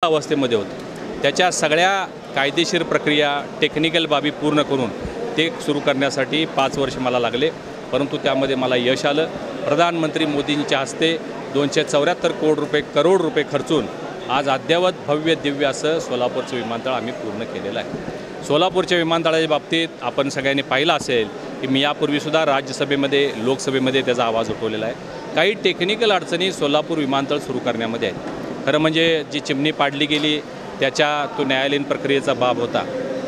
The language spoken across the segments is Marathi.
अवस्थेमध्ये होतं। त्याच्या सगळ्या कायदेशीर प्रक्रिया टेक्निकल बाबी पूर्ण करून ते सुरू करण्यासाठी 5 वर्ष मला लागले, परंतु त्यामध्ये मला यश आलं। प्रधानमंत्री मोदींच्या हस्ते 274 करोड रुपये खर्चून आज अद्ययावत भव्य दिव्य असं सोलापूरचं विमानतळ आम्ही पूर्ण केलेलं आहे। सोलापूरच्या विमानतळाच्या बाबतीत आपण सगळ्यांनी पाहिलं असेल की मी यापूर्वीसुद्धा राज्यसभेमध्ये लोकसभेमध्ये त्याचा आवाज उठवलेला आहे। काही टेक्निकल अडचणी सोलापूर विमानतळ सुरू करण्यामध्ये आहेत। खरं म्हणजे जी चिमणी पाडली गेली त्याच्या तो न्यायालयीन प्रक्रियेचा बाब होता।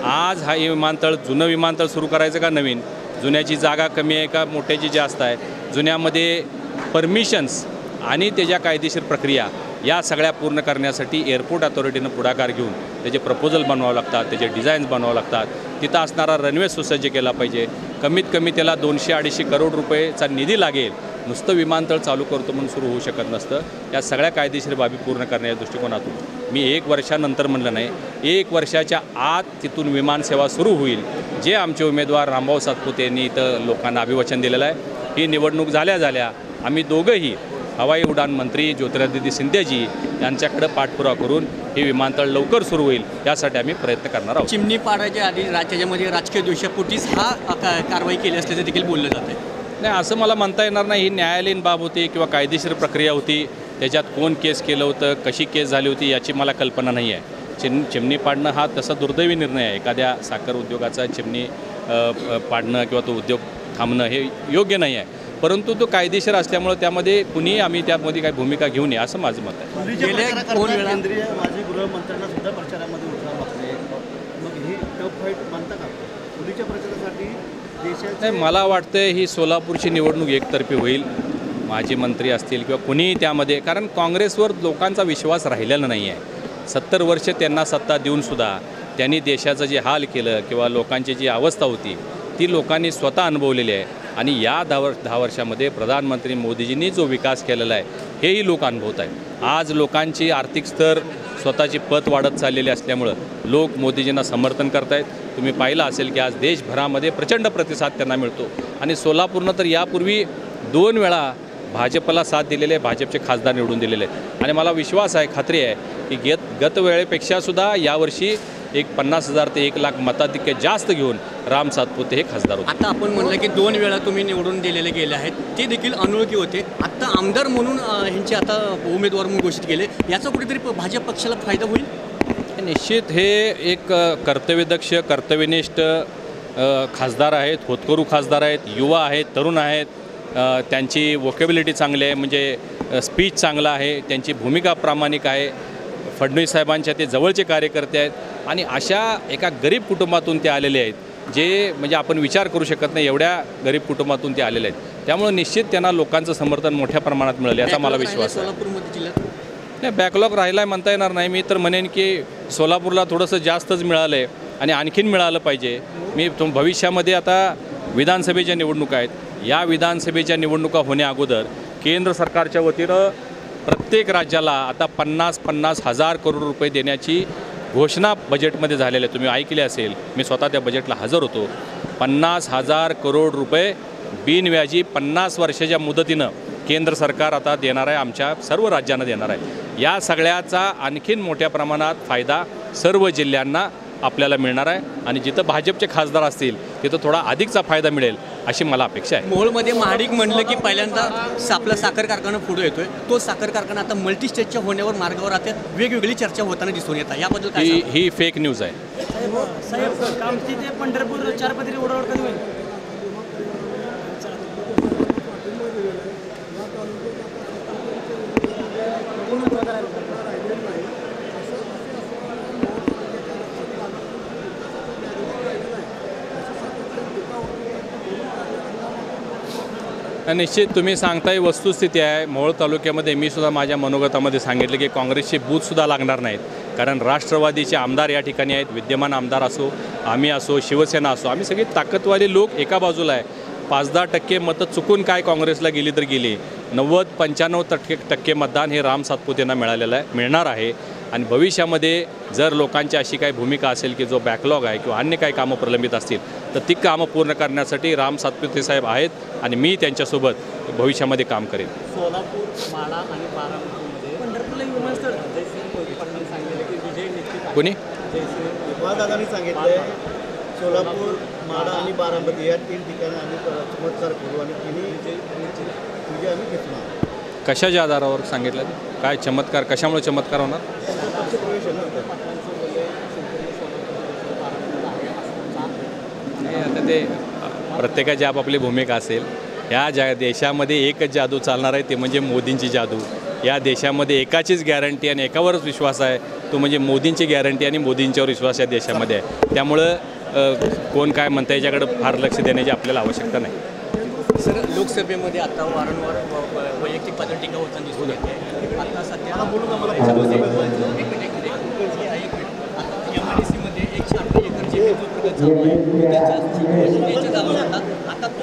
आज हा विमानतळ जुनं विमानतळ सुरू करायचं का नवीन, जुन्याची जागा कमी आहे का मोठ्याची जास्त आहे, जुन्यामध्ये परमिशन्स आणि त्याच्या कायदेशीर प्रक्रिया या सगळ्या पूर्ण करण्यासाठी एअरपोर्ट अथॉरिटीनं पुढाकार घेऊन त्याचे प्रपोजल बनवावं लागतात, त्याचे डिझाईन्स बनवावं लागतात। तिथं असणारा रनवे सुसज्ज केला पाहिजे। कमीत कमी त्याला 200-250 करोड रुपयेचा निधी लागेल। नुसतं विमानतळ चालू करतो म्हणून सुरू होऊ शकत नसतं। या सगळ्या कायदेशीर बाबी पूर्ण करण्याच्या दृष्टिकोनातून मी 1 वर्षानंतर म्हणलं नाही, 1 वर्षाच्या आत तिथून विमानसेवा सुरू होईल। जे आमचे उमेदवार रामभाऊ सातपुते यांनी इथं लोकांना अभिवचन दिलेलं आहे, ही निवडणूक झाल्या आम्ही दोघंही हवाई उड्डाण मंत्री ज्योतिरादित्य सिंधियाजी यांच्याकडे पाठपुरावा करून हे विमानतळ लवकर सुरू होईल यासाठी आम्ही प्रयत्न करणार आहोत। चिमणी पाडायच्या आधी राज्यामध्ये राजकीय द्वेषापोटीच कारवाई केली असल्याचं देखील बोललं जातं। नाही, असं मला म्हणता येणार नाही। ही न्यायालयीन बाब होती किंवा कायदेशीर प्रक्रिया होती, त्याच्यात कोण केस केलं होतं, कशी केस झाली होती याची मला कल्पना नाही आहे। चिमणी पाडणं हा तसा दुर्दैवी निर्णय आहे। एखाद्या साखर उद्योगाचा चिमणी पाडणं किंवा तो उद्योग थांबणं हे योग्य नाही आहे, परंतु तो कायदेशीर असल्यामुळे त्यामध्ये कुणी आम्ही त्यामध्ये काही भूमिका घेऊ नये असं माझं मत आहे। केंद्रीय माजी गृहमंत्र्यांना सुद्धा प्रचारामध्ये उतरावं लागते, मग ही टफ फाईट मानता का मुलीच्या प्रचारासाठी देशात? नाही, मला वाटतं ही सोलापूरची निवडणूक एकतर्फी होईल। माजी मंत्री असतील किंवा कुणीही त्यामध्ये, कारण काँग्रेसवर लोकांचा विश्वास राहिलेला नाही आहे। 70 वर्ष त्यांना सत्ता देऊनसुद्धा त्यांनी देशाचं जे हाल केलं किंवा लोकांची जी अवस्था होती ती लोकांनी स्वतः अनुभवलेली आहे। आणि या 10 वर्षामध्ये प्रधानमंत्री मोदीजींनी जो विकास केलेला आहे हेही लोक अनुभवत आहेत। आज लोकांची आर्थिक स्तर स्वतःची पत वाढत चाललेली असल्यामुळं लोक मोदीजींना समर्थन करत आहेत। तुम्ही पाहिलं असेल की आज देशभरामध्ये प्रचंड प्रतिसाद त्यांना मिळतो आणि सोलापूरनं तर यापूर्वी 2 वेळा भाजपला साथ दिलेले, भाजपचे खासदार निवडून दिलेले आहेत। आणि मला विश्वास आहे, खात्री आहे की गत वेळेपेक्षासुद्धा यावर्षी एक 50,000 ते 1,00,000 मताधिक्य जास्त घेऊन राम सातपुते हे खासदार होते। आता आपण म्हणलं की 2 वेळा तुम्ही निवडून दिलेले गेले आहेत, ते देखील अनोळखी होते। आता आमदार म्हणून ह्यांचे आता उमेदवार म्हणून घोषित केले, याचा कुठेतरी भाजप पक्षाला फायदा होईल? निश्चित हे एक कर्तव्यदक्ष कर्तव्यनिष्ठ खासदार आहेत, होतकरू खासदार आहेत, युवा आहेत, तरुण आहेत। त्यांची वोकॅबिलिटी चांगली आहे, म्हणजे स्पीच चांगला आहे, त्यांची भूमिका प्रामाणिक आहे। फडणवीस साहेबांच्या ते जवळचे कार्यकर्ते आहेत आणि अशा एका गरीब कुटुंबातून ते आलेले आहेत, जे म्हणजे आपण विचार करू शकत नाही एवढ्या गरीब कुटुंबातून ते आलेले आहेत। त्यामुळे निश्चित त्यांना लोकांचं समर्थन मोठ्या प्रमाणात मिळेल याचा मला विश्वास आहे। सोलापूरमध्ये जिल्ह्यात नाही, बॅकलॉग राहिला म्हणता येणार नाही। मी तर म्हणेन की सोलापूरला थोडंसं जास्तच मिळालं आहे आणि आणखीन मिळालं पाहिजे। मी भविष्यामध्ये आता विधानसभेच्या निवडणुका आहेत, या विधानसभेच्या निवडणुका होण्याअगोदर केंद्र सरकारच्या वतीनं प्रत्येक राज्याला आता 50-50 हजार करोड रुपये देण्याची घोषणा बजेटमध्ये झालेली आहे। तुम्ही ऐकले असेल, मी स्वतः त्या बजेटला हजर होतो। 50,000 करोड रुपये बिनव्याजी 50 वर्षाच्या मुदतीनं केंद्र सरकार आता देणार आहे, आमच्या सर्व राज्यांना देणार आहे। या सगळ्याचा आणखीन मोठ्या प्रमाणात फायदा सर्व जिल्ह्यांना आपल्याला मिळणार आहे आणि जिथं भाजपचे खासदार असतील तिथं थोडा अधिकचा फायदा मिळेल अशी मला अपेक्षा आहे। मोहोळमध्ये महाडिक म्हणलं की पहिल्यांदा आपला साखर कारखाना पुढे येतोय, तो साखर कारखाना आता मल्टीस्टेटच्या होण्यावर मार्गावर आता वेगवेगळी चर्चा होताना दिसून येतात, याबद्दल काय? ही फेक न्यूज आहे। साहेब कामठी ते पंढरपूर 4 पदरी रोडावर कधी होईल? निश्चित तुम्ही सांगताय वस्तुस्थिती आहे। मोहोळ तालुक्यामध्ये मी सुद्धा माझ्या मनोगतामध्ये सांगितलं की काँग्रेसचे बूथसुद्धा लागणार नाहीत, कारण राष्ट्रवादीचे आमदार या ठिकाणी आहेत। विद्यमान आमदार असो, आम्ही असो, शिवसेना असो, आम्ही सगळे ताकदवाले लोक एका बाजूला आहे। 5-10% मतं चुकून काय काँग्रेसला गेली तर गेली, 90-95% मतदान हे राम सातपुतेंना मिळणार आहे। आणि भविष्यामध्ये जर लोकांची अशी काही भूमिका असेल की जो बॅकलॉग आहे किंवा अन्य काही कामं प्रलंबित असतील तर ती कामं पूर्ण करण्यासाठी राम सातपुते साहेब आहेत आणि मी त्यांच्यासोबत भविष्यामध्ये काम करेन। सोलापूर, माढा आणि बारामतीमध्ये पंढरपूरला विमानस्थळ कोणी दादांनी सांगितलंय सोलापूर, माढा आणि बारामती या 3 ठिकाणी आम्ही चमत्कार करू आणि तिन्ही पूजा आम्ही घेतणार. कशाच्या आधारावर सांगितलं ते? काय चमत्कार, कशामुळे चमत्कार होणार? पक्षप्रवेश आहे ना. नाही, आता ते प्रत्येकाची आपापली भूमिका असेल. ह्या देशामध्ये एकच जादू चालणार आहे, ते म्हणजे मोदींची जादू. या देशामध्ये एकाचीच गॅरंटी आणि एकावरच विश्वास आहे, तो म्हणजे मोदींची गॅरंटी आणि मोदींच्यावर विश्वास या देशामध्ये आहे. त्यामुळं कोण काय म्हणतं याच्याकडं फार लक्ष देण्याची आपल्याला आवश्यकता नाही. सर, लोकसभेमध्ये आता वारंवार वैयक्तिक पातळी टीका होताना दिसून येते. आता सध्या MIDC-मध्ये 108 एकर जमीन जो प्रगत चालू आहे त्याच्या जागा आता तो